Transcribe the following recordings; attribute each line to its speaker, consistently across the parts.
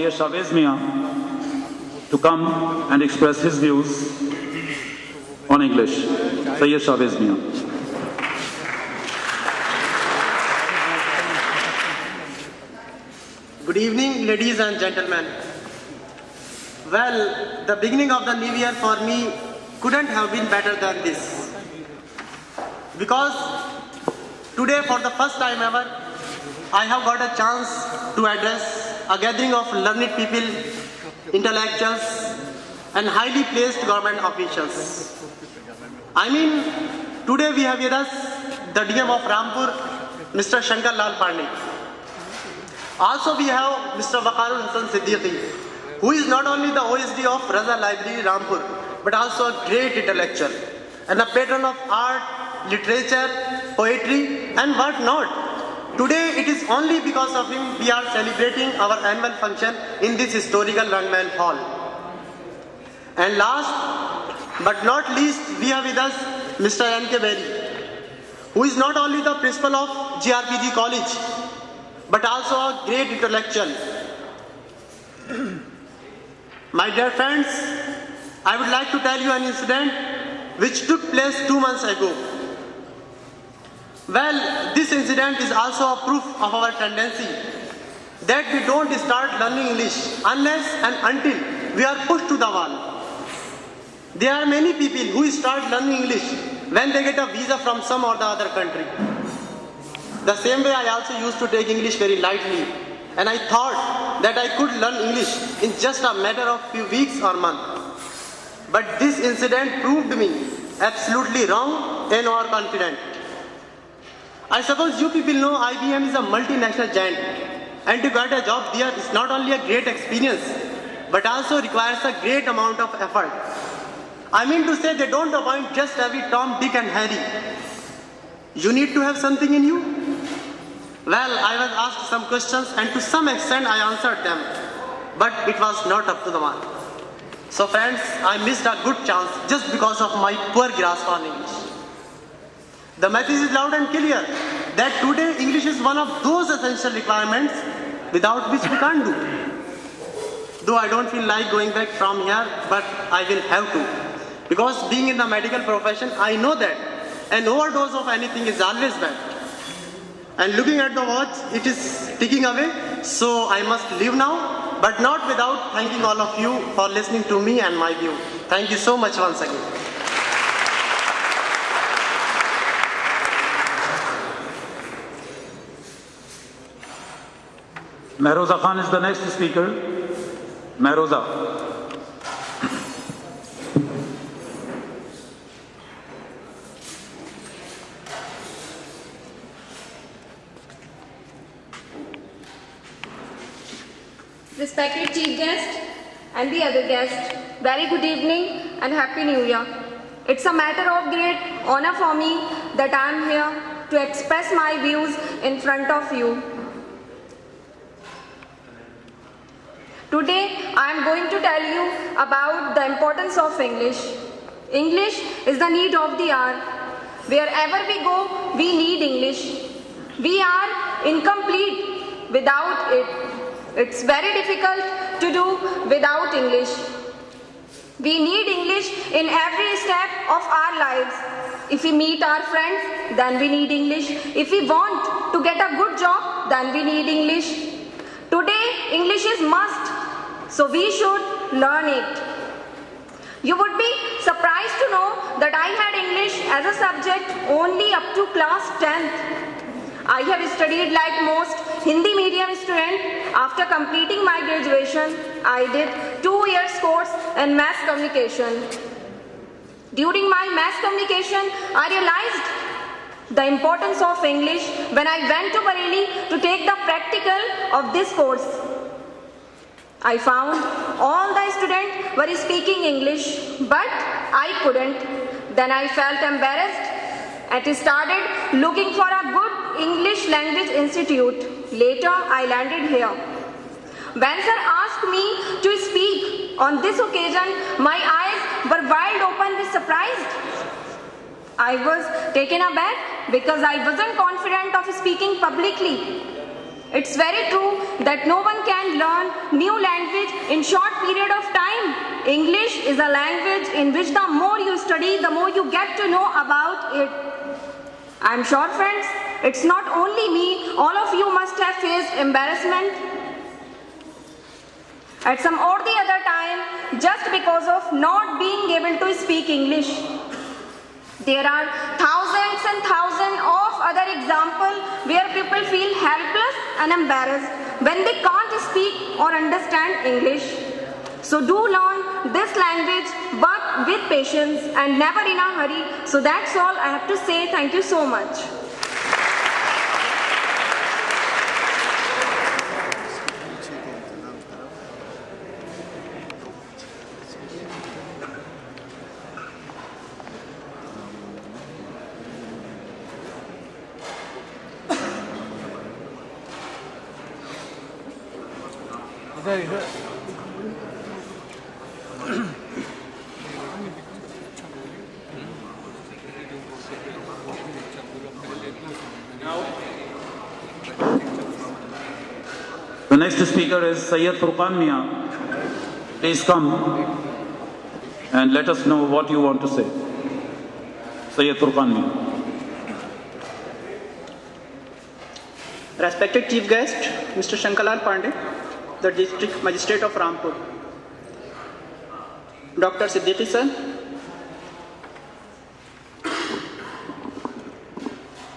Speaker 1: Chavez Mia to come and express his views on English. Sayyid Chavez Mia.
Speaker 2: Good evening, ladies and gentlemen. Well, the beginning of the new year for me couldn't have been better than this. Because today, for the first time ever, I have got a chance to address a gathering of learned people, intellectuals, and highly placed government officials. I mean, today we have with us the DM of Rampur, Mr. Shankar Lal Pandey. Also we have Mr. Waqarul Hasan Siddiqui, who is not only the OSD of Raza Library Rampur, but also a great intellectual and a patron of art, literature, poetry, and what not. Today it is only because of him we are celebrating our annual function in this historical Rangman Hall. And last but not least, we have with us Mr. N.K. Berry, who is not only the principal of GRPG College, but also a great intellectual. My dear friends, I would like to tell you an incident which took place 2 months ago. Well, this incident is also a proof of our tendency that we don't start learning English unless and until we are pushed to the wall. There are many people who start learning English when they get a visa from some or the other country. The same way I also used to take English very lightly, and I thought that I could learn English in just a matter of few weeks or months. But this incident proved me absolutely wrong and overconfident. I suppose you people know IBM is a multinational giant, and to get a job there is not only a great experience, but also requires a great amount of effort. I mean to say, they don't appoint just every Tom, Dick and Harry. You need to have something in you. Well, I was asked some questions, and to some extent I answered them, but it was not up to the mark. So friends, I missed a good chance just because of my poor grasp on English. The message is loud and clear that today English is one of those essential requirements without which we can't do. Though I don't feel like going back from here, but I will have to. Because being in the medical profession, I know that an overdose of anything is always bad. And looking at the watch, it is ticking away, so I must leave now, but not without thanking all of you for listening to me and my view. Thank you so much once again.
Speaker 1: Mehroza Khan is the next speaker. Mehroza.
Speaker 3: Respected Chief Guest and the other guests, very good evening and Happy New Year. It's a matter of great honor for me that I am here to express my views in front of you. Today, I am going to tell you about the importance of English. English is the need of the hour. Wherever we go, we need English. We are incomplete without it. It's very difficult to do without English. We need English in every step of our lives. If we meet our friends, then we need English. If we want to get a good job, then we need English. Today, English is must, so we should learn it. You would be surprised to know that I had English as a subject only up to class 10th. I have studied like most Hindi medium students. After completing my graduation, I did 2 years course in mass communication. During my mass communication, I realized the importance of English when I went to Bareilly to take the practical of this course. I found all the students were speaking English, but I couldn't. Then I felt embarrassed and started looking for a good English language institute. Later, I landed here. When sir asked me to speak on this occasion, my eyes were wide open with surprise. I was taken aback because I wasn't confident of speaking publicly. It's very true that no one can learn new language in short period of time. English is a language in which the more you study, the more you get to know about it. I'm sure, friends, it's not only me, all of you must have faced embarrassment at some or the other time just because of not being able to speak English. There are thousands and thousands of other examples where people feel helpless and embarrassed when they can't speak or understand English. So do learn this language, but with patience and never in a hurry. So that's all I have to say. Thank you so much.
Speaker 1: The next speaker is Sayyid Furqan Mia. Please come and let us know what you want to say. Sayyid Furqan Mia.
Speaker 4: Respected Chief Guest, Mr. Shankalal Pandey, the District Magistrate of Rampur, Dr. Siddiqui sir,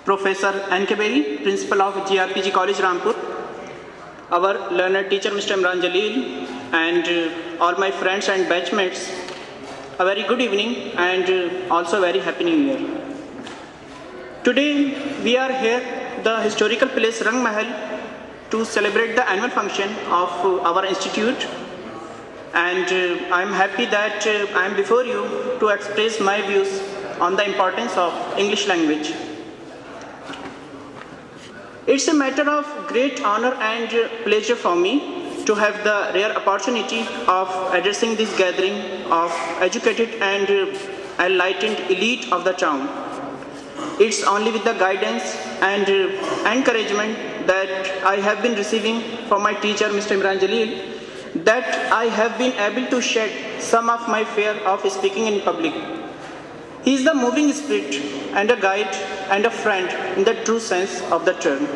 Speaker 4: Professor N.K. Bedi, Principal of GRPG College Rampur, our learned teacher Mr. Imran Jalil, and all my friends and batchmates, a very good evening and also a very happy new year. Today we are here at the historical place Rang Mahal to celebrate the annual function of our institute, and I am happy that I am before you to express my views on the importance of English language. It's a matter of great honor and pleasure for me to have the rare opportunity of addressing this gathering of educated and enlightened elite of the town. It's only with the guidance and encouragement that I have been receiving from my teacher, Mr. Imran Jalil, that I have been able to shed some of my fear of speaking in public. He is the moving spirit and a guide and a friend in the true sense of the term.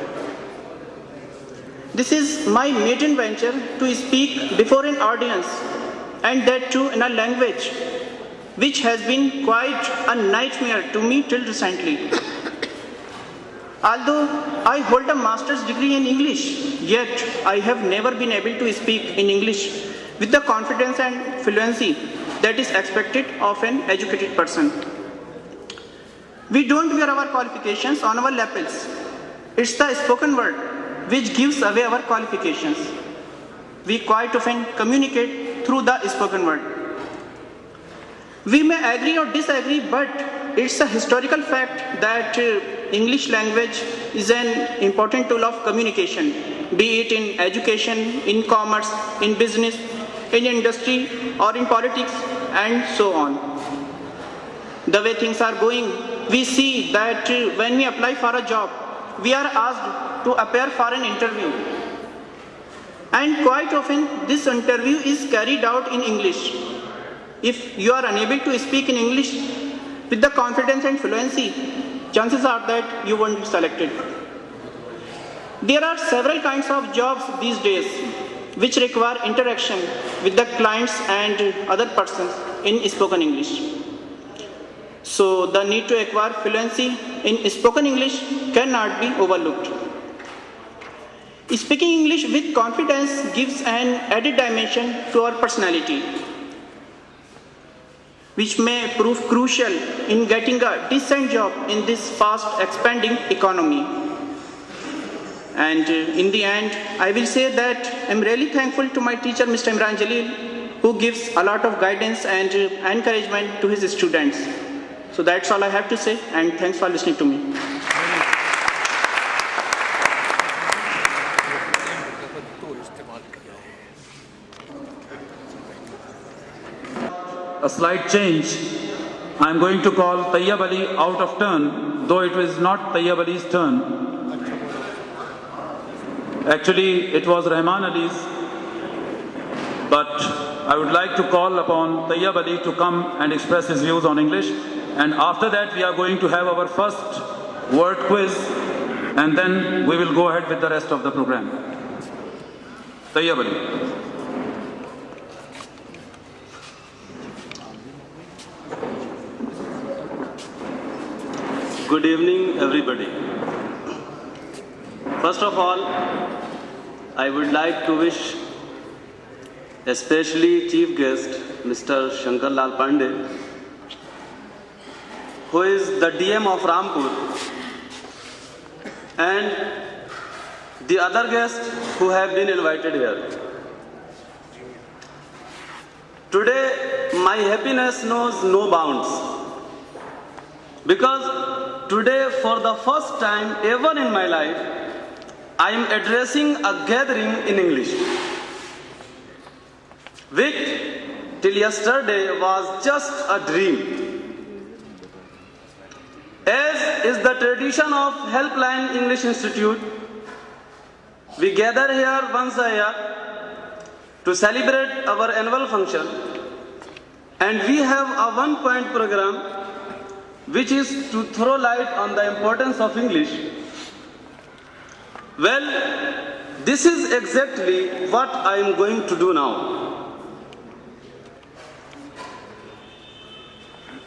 Speaker 4: This is my maiden venture to speak before an audience, and that too in a language which has been quite a nightmare to me till recently. Although I hold a master's degree in English, yet I have never been able to speak in English with the confidence and fluency that is expected of an educated person. We don't wear our qualifications on our lapels. It's the spoken word which gives away our qualifications. We quite often communicate through the spoken word. We may agree or disagree, but it's a historical fact that English language is an important tool of communication, be it in education, in commerce, in business, in industry, or in politics, and so on. The way things are going, we see that when we apply for a job, we are asked to appear for an interview. And quite often, this interview is carried out in English. If you are unable to speak in English with the confidence and fluency, chances are that you won't be selected. There are several kinds of jobs these days which require interaction with the clients and other persons in spoken English. So the need to acquire fluency in spoken English cannot be overlooked. Speaking English with confidence gives an added dimension to our personality, which may prove crucial in getting a decent job in this fast expanding economy. And in the end, I will say that I'm really thankful to my teacher, Mr. Imran Jalil, who gives a lot of guidance and encouragement to his students. So that's all I have to say, and thanks for listening to me.
Speaker 1: A slight change. I am going to call Tayyab Ali out of turn, though it was not Tayyab Ali's turn. Actually, it was Rahman Ali's, but I would like to call upon Tayyab Ali to come and express his views on English. And after that, we are going to have our first word quiz, and then we will go ahead with the rest of the program. Tayyab Ali.
Speaker 5: Good evening, everybody. First of all, I would like to wish especially Chief Guest, Mr. Shankar Lal Pandey, who is the DM of Rampur, and the other guests who have been invited here. Today, my happiness knows no bounds, because today, for the first time ever in my life, I am addressing a gathering in English, which till yesterday was just a dream. As is the tradition of Helpline English Institute, we gather here once a year to celebrate our annual function, and we have a one-point program which is to throw light on the importance of English. Well, this is exactly what I am going to do now.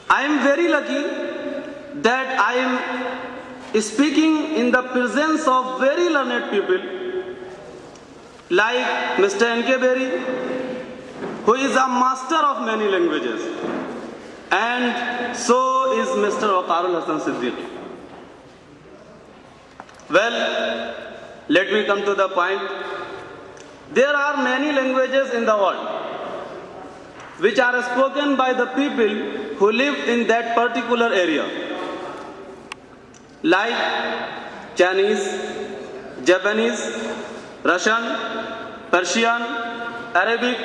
Speaker 5: I am very lucky that I am speaking in the presence of very learned people like Mr. N.K. Berry, who is a master of many languages, and so is Mr. Waqarul Hasan Siddiqui. Well, let me come to the point. There are many languages in the world which are spoken by the people who live in that particular area, like Chinese, Japanese, Russian, Persian, Arabic,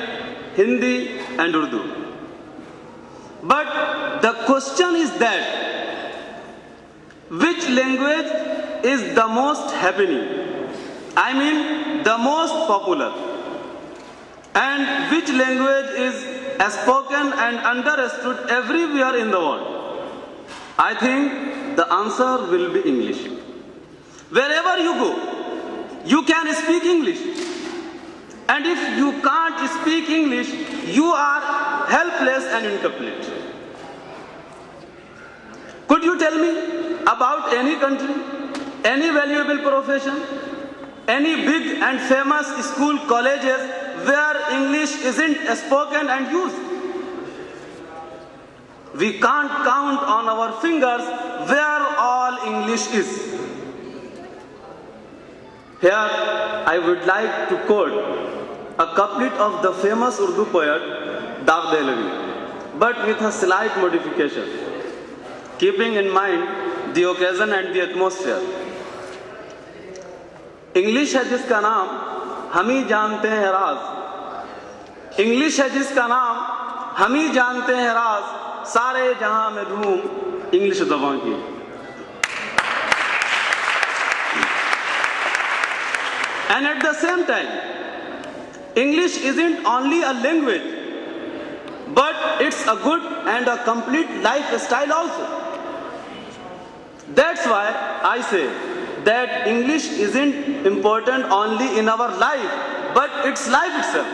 Speaker 5: Hindi, and Urdu. But the question is that which language is the most happening? I mean the most popular. And which language is spoken and understood everywhere in the world? I think the answer will be English. Wherever you go, you can speak English. And if you can't speak English, you are helpless and incomplete. Could you tell me about any country, any valuable profession, any big and famous school, colleges where English isn't spoken and used? We can't count on our fingers where all English is. Here, I would like to quote a couplet of the famous Urdu poet Daag Dehlavi, but with a slight modification, keeping in mind the occasion and the atmosphere. English है जिसका नाम हम ही जानते हैं राज, English है जिसका नाम हम ही जानते हैं राज, सारे जहां में धूम इंग्लिश ज़बान की. And at the same time, English isn't only a language, but it's a good and a complete lifestyle also. That's why I say that English isn't important only in our life, but it's life itself.